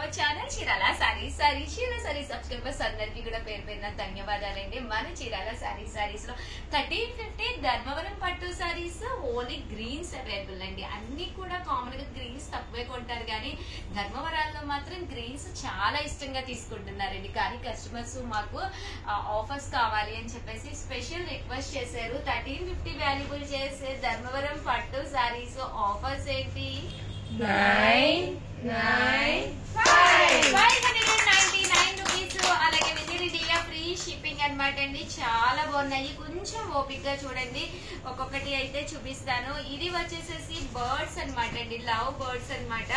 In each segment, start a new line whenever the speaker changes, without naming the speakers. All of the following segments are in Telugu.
Our channel Chirala saris. Chirala subscribers అందరికీ కూడా పేరు పేరున ధన్యవాదాలండి. మన చీరాల సారీస్ లో 1350 ధర్మవరం పట్టు సారీస్ ఓన్లీ గ్రీన్స్ అవైలబుల్ అండి. అన్ని కూడా కామన్ గా గ్రీన్స్ తక్కువే కొంటారు కానీ ధర్మవరాల్లో మాత్రం గ్రీన్స్ చాలా ఇష్టంగా తీసుకుంటున్నారండి. కానీ కస్టమర్స్ మాకు ఆఫర్స్ కావాలి అని చెప్పేసి స్పెషల్ రిక్వెస్ట్ చేశారు. 1350 వాల్యుబుల్ చేసే ధర్మవరం పట్టు సారీస్ ఆఫర్స్ ఏంటి? 599 రూపీస్. అలాగే with in India free shipping అనమాట అండి. చాలా బాగున్నాయి. కొంచెం ఓపిక్ గా చూడండి, ఒక్కొక్కటి అయితే చూపిస్తాను. ఇది వచ్చేసేసి బర్డ్స్ అనమాట అండి, లవ్ బర్డ్స్ అనమాట.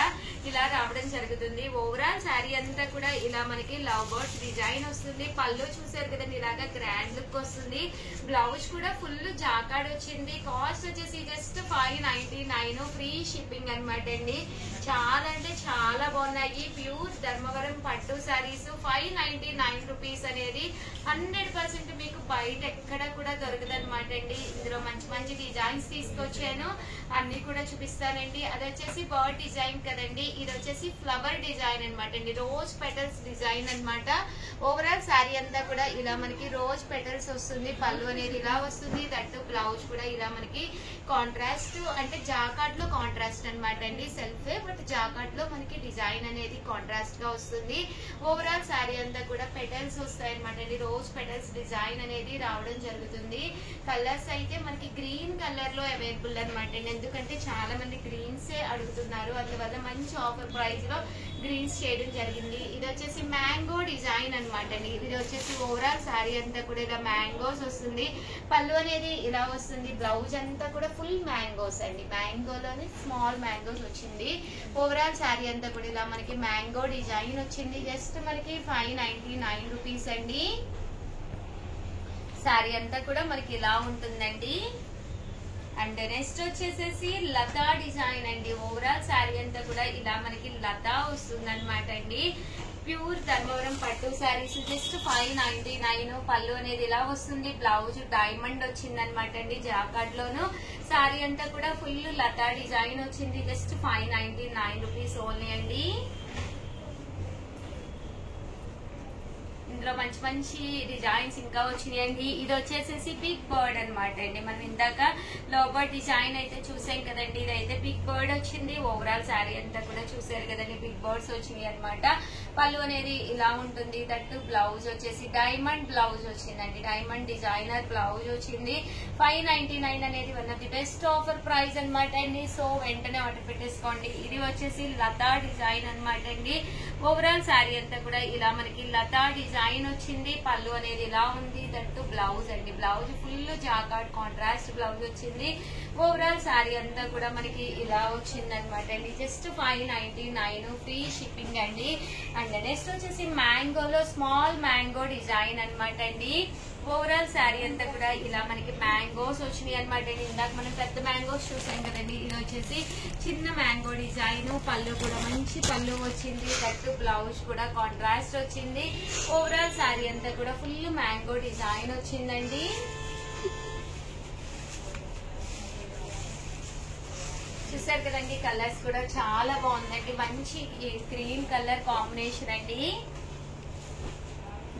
ఇలా రావడం జరుగుతుంది. ఓవరాల్ శారీ అంతా కూడా ఇలా మనకి లవ్ బర్డ్స్ డిజైన్ వస్తుంది. పళ్ళు చూసారు కదండి, ఇలాగా గ్రాండ్ లుక్ వస్తుంది. బ్లౌజ్ కూడా ఫుల్ జాకాడ్ వచ్చింది. కాస్ట్ వచ్చేసి జస్ట్ 599 ఫ్రీ షిప్పింగ్ అనమాట అండి. చాలా అంటే చాలా బాగున్నాయి. ప్యూర్ ధర్మవరం పట్టు సారీస్ 599 రూపీస్ అనేది 100% మీకు బయట ఎక్కడ కూడా దొరకదు అనమాట అండి. ఇందులో మంచి మంచి డిజైన్స్ తీసుకొచ్చాను, అన్ని కూడా చూపిస్తానండి. అది వచ్చేసి బర్డ్ డిజైన్ కదండి, ఇది వచ్చేసి ఫ్లవర్ డిజైన్ అనమాట అండి. రోజ్ పెటల్స్ డిజైన్ అనమాట. ఓవరాల్ శారీ అంతా కూడా ఇలా మనకి రోజ్ పెటల్స్ వస్తుంది. పళ్ళు అనేది ఇలా వస్తుంది. దట్టు బ్లౌజ్ కూడా ఇలా మనకి కాంట్రాస్ట్, అంటే జాకాట్ లో కాంట్రాస్ట్ అనమాట అండి. సెల్ఫే బట్ జాకాట్ లో మనకి డిజైన్ అనేది కాంట్రాస్ట్ గా వస్తుంది. ఓవరాల్ శారీ అంతా కూడా పెటల్స్ వస్తాయి అనమాట అండి. రోజ్ పెటల్స్ డిజైన్ అనేది రావడం జరుగుతుంది. కలర్స్ అయితే మనకి గ్రీన్ కలర్ లో అవైలబుల్ అనమాట అండి. ఎందుకంటే చాలా మంది గ్రీన్స్ అడుగుతున్నారు, అందువల్ల మంచి ఆఫర్ ప్రైస్ లో గ్రీన్స్ చేయడం జరిగింది. ఇది వచ్చేసి మ్యాంగో డిజైన్ అనమాట అండి. ఇది వచ్చేసి ఓవరాల్ శారీ అంతా కూడా ఇలా మ్యాంగోస్ వస్తుంది. పళ్ళు అనేది ఇలా వస్తుంది. బ్లౌజ్ అంతా కూడా ఫుల్ మ్యాంగోస్ అండి. మ్యాంగోలోనే స్మాల్ మ్యాంగోస్ వచ్చింది. ఓవరాల్ శారీ అంతా కూడా ఇలా మనకి మ్యాంగో డిజైన్ వచ్చింది. జస్ట్ మనకి 599 రూపీస్ అండి. శారీ అంతా కూడా మనకి ఇలా ఉంటుందండి. అండ్ నెక్స్ట్ వచ్చేసేసి లతా డిజైన్ అండి. ఓవరాల్ శారీ అంతా కూడా ఇలా మనకి లతా వస్తుంది అనమాట అండి. ప్యూర్ ధర్మవరం పట్టు శారీస్ జస్ట్ 599. పళ్ళు అనేది ఇలా వస్తుంది. బ్లౌజ్ డైమండ్ వచ్చింది అనమాట అండి, జాకాట్ లోను. శారీ అంతా కూడా ఫుల్ లతా డిజైన్ వచ్చింది. జస్ట్ 599 రూపీస్ ఓన్లీ అండి. ఇందులో మంచి మంచి డిజైన్స్ ఇంకా వచ్చినాయండి. ఇది వచ్చేసేసి బిగ్ బర్డ్ అనమాట అండి. మనం ఇందాక లో బర్డ్ డిజైన్ అయితే చూసాం కదండి, ఇదైతే బిగ్ బర్డ్ వచ్చింది. ఓవరాల్ శారీ అంతా కూడా చూసారు కదండి, బిగ్ బర్డ్స్ వచ్చినాయి అనమాట. పళ్ళు అనేది ఇలా ఉంటుంది. దట్టు బ్లౌజ్ వచ్చేసి డైమండ్ బ్లౌజ్ వచ్చిందండి. డైమండ్ డిజైనర్ బ్లౌజ్ వచ్చింది. 599 అనేది one of the best offer price అనమాట అండి. సో వెంటనే ఆర్డర్ పెట్టేసుకోండి. ఇది వచ్చేసి లతా డిజైన్ అనమాట అండి. ఓవరాల్ శారీ అంతా కూడా ఇలా మనకి లతా డిజైన్ వచ్చింది. పళ్ళు అనేది ఇలా ఉంది. దట్టు బ్లౌజ్ అండి, బ్లౌజ్ ఫుల్ జాకాట్ కాంట్రాస్ట్ బ్లౌజ్ వచ్చింది. ఓవరాల్ శారీ అంతా కూడా మనకి ఇలా వచ్చింది అనమాట అండి. జస్ట్ 599 ఫ్రీ షిప్పింగ్ అండి. అండ్ నెక్స్ట్ వచ్చేసి మ్యాంగోలో స్మాల్ మ్యాంగో డిజైన్ అనమాట అండి. ఓవరాల్ శారీ అంతా కూడా ఇలా మనకి మ్యాంగోస్ వచ్చినాయి అనమాట అండి. ఇందాక మనం పెద్ద మ్యాంగోస్ చూసాం కదండి, ఇది వచ్చేసి చిన్న మ్యాంగో డిజైన్. పళ్ళు కూడా మంచి పళ్ళు వచ్చింది. దట్టు బ్లౌజ్ కూడా కాంట్రాస్ట్ వచ్చింది. ఓవరాల్ శారీ అంతా కూడా ఫుల్ మ్యాంగో డిజైన్ వచ్చిందండి. చూసారు కదండి, కలర్స్ కూడా చాలా బాగుందండి. మంచి క్రీమ్ కలర్ కాంబినేషన్ అండి.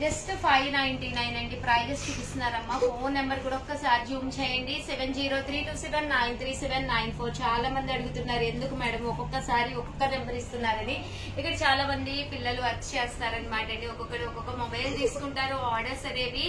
జస్ట్ 599 అండి. ప్రైజెస్ చూపిస్తున్నారమ్మా. ఫోన్ నెంబర్ కూడా ఒక్కసారి జూమ్ చేయండి. 703279937994. చాలా మంది అడుగుతున్నారు, ఎందుకు మేడం ఒక్కొక్కసారి ఒక్కొక్క నెంబర్ ఇస్తున్నారని. ఇక్కడ చాలా మంది పిల్లలు వర్క్ చేస్తారనమాట అండి. ఒక్కొక్కరు ఒక్కొక్క మొబైల్ తీసుకుంటారు. ఆర్డర్స్ అనేవి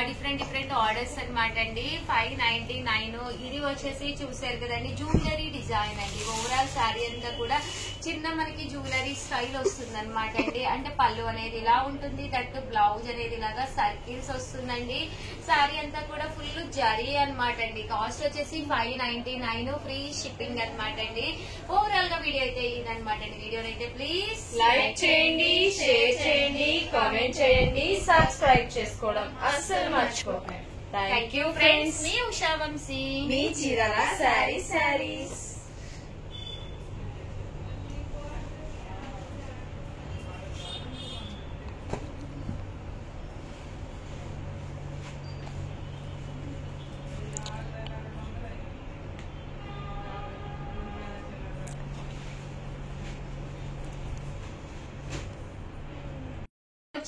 డిఫరెంట్ ఆర్డర్స్ అనమాట అండి. 599. ఇది వచ్చేసి చూసారు కదండి, జ్యువెలరీ డిజైన్ అండి. ఓవరాల్ శారీ అంతా కూడా చిన్న మనకి జ్యువెలరీ స్టైల్ వస్తుంది అనమాట అండి. అంటే పళ్ళు అనేది ఇలా ఉంటుంది. దట్టు బ్లౌజ్ అనేది ఇలాగా సర్కిల్స్ వస్తుందండి. శారీ అంతా కూడా ఫుల్ జరీ అనమాట అండి. కాస్ట్ వచ్చేసి 599 ఫ్రీ షిప్పింగ్ అనమాట అండి. ఓవరాల్ గా వీడియో అయితే ఇదనమాట అండి. వీడియోని అయితే ప్లీజ్
లైక్ చేయండి, షేర్ చేయండి, కామెంట్ చేయండి, సబ్స్క్రైబ్ చేసుకోవడం అస్సలు మర్చిపోకండి.
Thank you friends. మీ ఉషా వంశీ,
మీ Chirala sarees.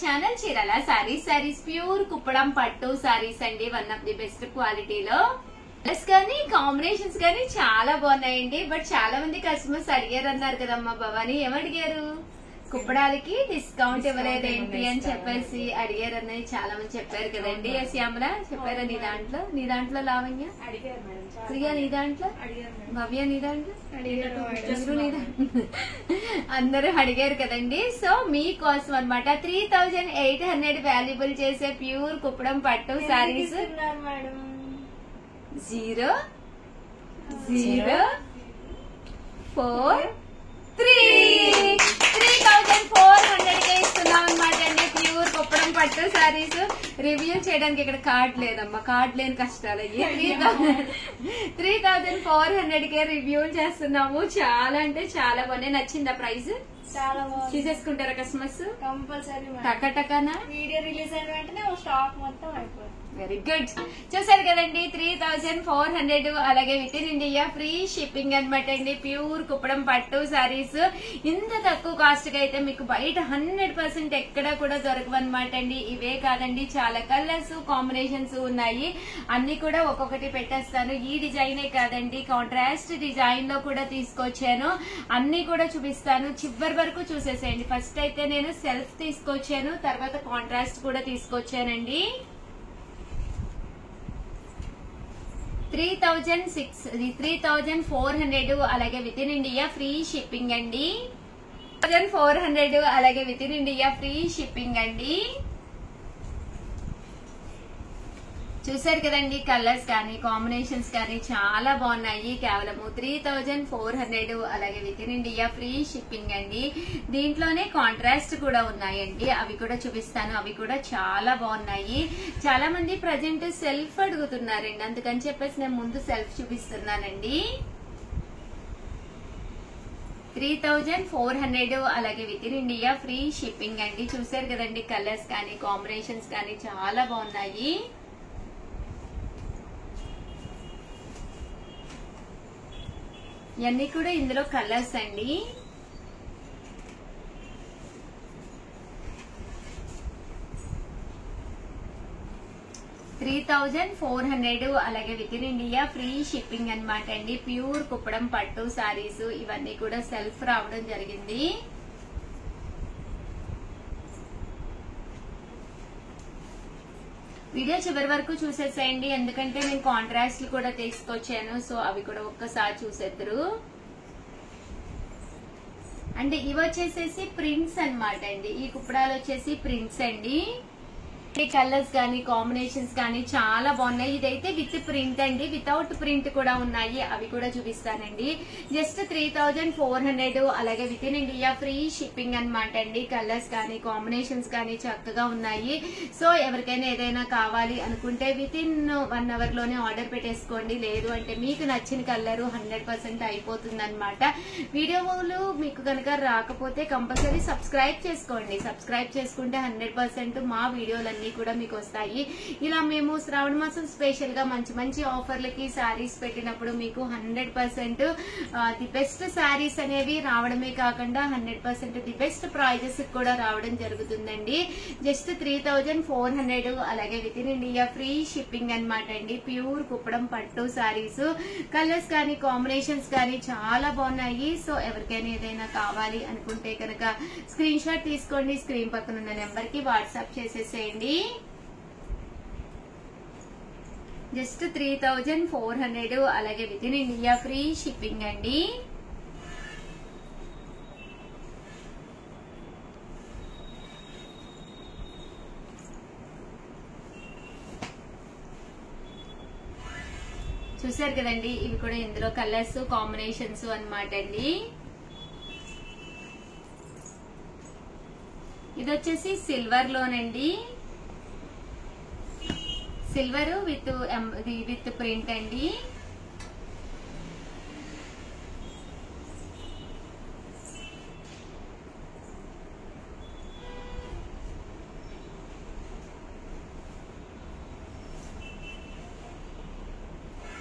Channel Chirala sarees pure Kuppadam pattu sarees అండి. వన్ ఆఫ్ ది బెస్ట్ క్వాలిటీలో డ్రెస్ కానీ కాంబినేషన్స్ కానీ చాలా బాగున్నాయండి. బట్ చాలా మంది కస్టమర్స్ అడిగారు అన్నారు కదమ్మా భవాని, ఏమడిగారు? కుప్పడాలకి డిస్కౌంట్ ఇవ్వలేదు ఏంటి అని చెప్పేసి అడిగారు అన్నది చాలా మంది చెప్పారు కదండి. శ్యామల చెప్పారా? నీ దాంట్లో లావణ్య, ప్రియా నీ దాంట్లో, భవ్య నీ దాంట్లో, అందరూ అడిగారు కదండి. సో మీకోసం అనమాట 3800 వాల్యుబుల్ చేసే ప్యూర్ కుప్పడం పట్టు సారీస్ 3400 ఇస్తున్నాం అనమాట అండి. ప్యూర్ కుప్పడం పట్టు సారీస్ రివ్యూ చేయడానికి ఇక్కడ కార్డ్ లేదమ్మా, కార్డ్ లేని కష్టాలు అయ్యి 3400 రివ్యూలు చేస్తున్నాము. చాలా అంటే చాలా బాగున్నాయి. నచ్చిందా ప్రైస్?
చాలా బాగుంది.
తీసేసుకుంటారా కస్టమర్స్?
కంపల్సరీ
టకటకనా
వీడియో రిలీజ్ అయిన వెంటనే స్టాక్ మొత్తం అయిపోయింది.
Very good. చూసారు కదండి 3400, అలాగే with in India free shipping అనమాట అండి. ప్యూర్ కుప్పడం పట్టు సారీస్ ఇంత తక్కువ కాస్ట్ కి అయితే మీకు బయట 100% ఎక్కడ కూడా దొరకవన్నమాట అండి. ఇవే కాదండి, చాలా కలర్స్ కాంబినేషన్స్ ఉన్నాయి. అన్ని కూడా ఒక్కొక్కటి పెట్టేస్తాను. ఈ డిజైనే కాదండి, కాంట్రాస్ట్ డిజైన్ లో కూడా తీసుకొచ్చాను. అన్ని కూడా చూపిస్తాను. చివరి వరకు చూసేసేయండి. ఫస్ట్ అయితే నేను సెల్ఫ్ తీసుకొచ్చాను, తర్వాత కాంట్రాస్ట్ కూడా తీసుకొచ్చానండి. 3400, అలాగే with in India free shipping అండి. 3400, అలాగే with in India free shipping అండి. చూసారు కదండి, కలర్స్ కానీ కాంబినేషన్స్ కానీ చాలా బాగున్నాయి. కేవలం 3400, అలాగే with in India free shipping అండి. దీంట్లోనే కాంట్రాస్ట్ కూడా ఉన్నాయండి, అవి కూడా చూపిస్తాను. అవి కూడా చాలా బాగున్నాయి. చాలా మంది ప్రజెంట్ సెల్ఫ్ అడుగుతున్నారండి, అందుకని చెప్పేసి నేను ముందు సెల్ఫ్ చూపిస్తున్నానండి. 3400, అలాగే with in India free shipping అండి. చూసారు కదండి, కలర్స్ కానీ కాంబినేషన్స్ కానీ చాలా బాగున్నాయి. ఇవన్నీ కూడా ఇందులో కలర్స్ అండి. $3400, అలాగే with in India free shipping అనమాట అండి. ప్యూర్ కుప్పడం పట్టు సారీస్ ఇవన్నీ కూడా సెల్ఫ్ రావడం జరిగింది. వీడియో చివరి వరకు చూసేసేయండి, ఎందుకంటే నేను కాంట్రాస్ట్లు కూడా తీసుకొచ్చాను. సో అవి కూడా ఒక్కసారి చూసేద్దరు. అంటే ఇవి వచ్చేసేసి ప్రింట్స్ అనమాట అండి. ఈ కుప్పడాలు వచ్చేసి ప్రింట్స్ అండి. కలర్స్ కానీ కాంబినేషన్స్ కానీ చాలా బాగున్నాయి. ఇదైతే విత్ ప్రింట్ అండి, వితౌట్ ప్రింట్ కూడా ఉన్నాయి, అవి కూడా చూపిస్తానండి. జస్ట్ 3400, అలాగే with in India free shipping అనమాట అండి. కలర్స్ కానీ కాంబినేషన్స్ కానీ చక్కగా ఉన్నాయి. సో ఎవరికైనా ఏదైనా కావాలి అనుకుంటే విత్ ఇన్ 1 hour లోనే ఆర్డర్ పెట్టేసుకోండి. లేదు అంటే మీకు నచ్చిన కలర్ 100% అయిపోతుంది అనమాట. వీడియోలు మీకు కనుక రాకపోతే కంపల్సరీ సబ్స్క్రైబ్ చేసుకోండి. సబ్స్క్రైబ్ చేసుకుంటే 100% మా వీడియోలన్నీ కూడా మీకు వస్తాయి. ఇలా మేము శ్రావణ మాసం స్పెషల్ గా మంచి మంచి ఆఫర్లకి శారీస్ పెట్టినప్పుడు మీకు 100% ది బెస్ట్ శారీస్ అనేవి రావడమే కాకుండా 100% ది బెస్ట్ ప్రైజెస్ కూడా రావడం జరుగుతుందండి. జస్ట్ 3400, అలాగే with in India free shipping అనమాట అండి. ప్యూర్ కుప్పడం పట్టు శారీస్ కలర్స్ కానీ కాంబినేషన్స్ కానీ చాలా బాగున్నాయి. సో ఎవరికైనా ఏదైనా కావాలి అనుకుంటే కనుక స్క్రీన్ షాట్ తీసుకోండి. స్క్రీన్ పక్కన ఉన్న నెంబర్ కి వాట్సాప్ చేసేసేయండి. జస్ట్ 3400, అలాగే with in India free shipping అండి. చూసారు కదండి, ఇవి కూడా ఇందులో కలర్స్ కాంబినేషన్స్ అన్నమాట అండి. ఇది వచ్చేసి సిల్వర్ లోనండి, సిల్వర్ విత్ ప్రింట్ అండి.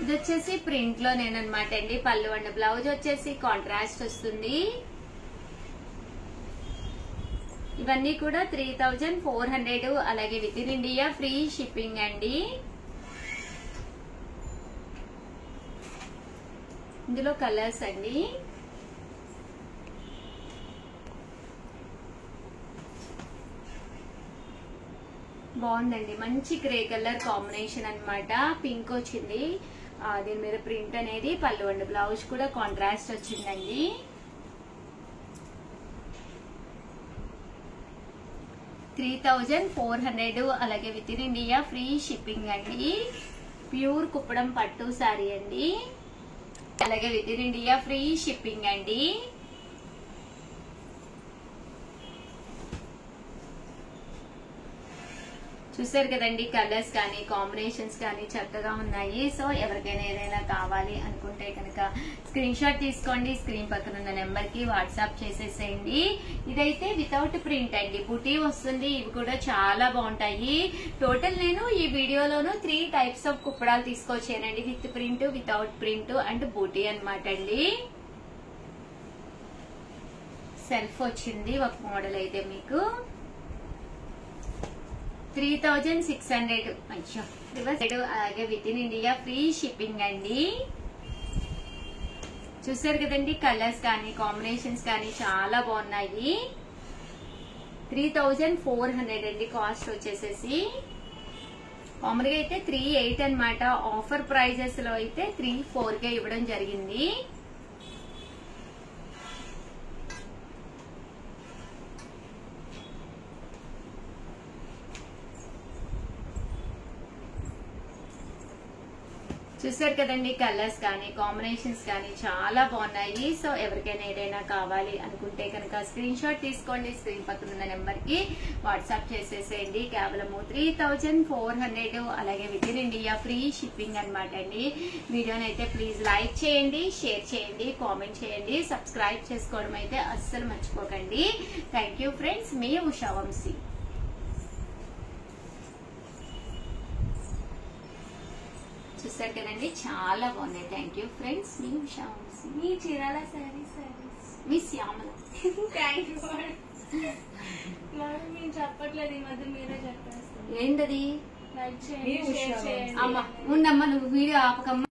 ఇది వచ్చేసి ప్రింట్ లో నేనన్నమాట అండి. పళ్ళు అండ్ బ్లౌజ్ వచ్చేసి కాంట్రాస్ట్ వస్తుంది. ఇవన్నీ కూడా 3400, అలాగే with in India free shipping అండి. ఇందులో కలర్స్ అండి. బాగుందండి, మంచి గ్రే కలర్ కాంబినేషన్ అన్నమాట. పింక్ వచ్చింది దీని మీద ప్రింట్ అనేది. పళ్ళు అండి, బ్లౌజ్ కూడా కాంట్రాస్ట్ వచ్చిందండి. $3,400, అలాగే with in India free shipping అండి. ప్యూర్ కుప్పడం పట్టు సారీ అండి, అలాగే with in India free shipping అండి. చూసారు కదండి, కలర్స్ కానీ కాంబినేషన్స్ కానీ చక్కగా ఉన్నాయి. సో ఎవరికైనా ఏదైనా కావాలి అనుకుంటే కనుక స్క్రీన్ షాట్ తీసుకోండి, స్క్రీన్ పక్కన ఉన్న నెంబర్ కి వాట్సాప్ చేసేసేయండి. ఇదైతే వితౌట్ ప్రింట్ అండి, బుటీ వస్తుంది. ఇవి కూడా చాలా బాగుంటాయి. టోటల్ నేను ఈ వీడియోలోను 3 టైప్స్ ఆఫ్ కుప్పడాలు తీసుకొచ్చానండి, with print, without print and బూటీ అన్నమాట అండి. సెల్ఫ్ వచ్చింది ఒక మోడల్ అయితే మీకు 3600, అలాగే with in India free shipping అండి. చూసారు కదండి, కలర్స్ కానీ కాంబినేషన్స్ కానీ చాలా బాగున్నాయి. 3400 అండి కాస్ట్ వచ్చేసేసి. మామూలుగా అయితే 38 అన్నమాట. ఆఫర్ ప్రైజెస్ లో అయితే 34K ఇవ్వడం జరిగింది. చూసారు కదండి, కలర్స్ కానీ కాంబినేషన్స్ కానీ చాలా బాగున్నాయి. సో ఎవరికైనా ఏదైనా కావాలి అనుకుంటే కనుక స్క్రీన్ షాట్ తీసుకోండి, స్క్రీన్ పక్కన ఉన్న నెంబర్ కి వాట్సాప్ చేసేసేయండి. కేవలము 3400, అలాగే with in India free shipping అనమాట అండి. వీడియోని అయితే ప్లీజ్ లైక్ చేయండి, షేర్ చేయండి, కామెంట్ చేయండి, సబ్స్క్రైబ్ చేసుకోవడం అయితే అస్సలు మర్చిపోకండి. థ్యాంక్ యూ ఫ్రెండ్స్, మీ ఉషా వంశీ. చూసారు కదండి, చాలా బాగున్నాయి. థ్యాంక్ యూ ఫ్రెండ్స్, మీ ఉషా వంశీ.
మీ చీరాల సారీస్
మీ శ్యామల.
Thank you madam. మేము చెప్పట్లేదు, ఈ మధ్య మీరే చెప్పేస్తాం.
ఏంటది?
లైక్ చేయండి, షేర్ చేయండి.
అమ్మ ఉండమ్మా, నువ్వు వీడియో ఆపకమ్మా.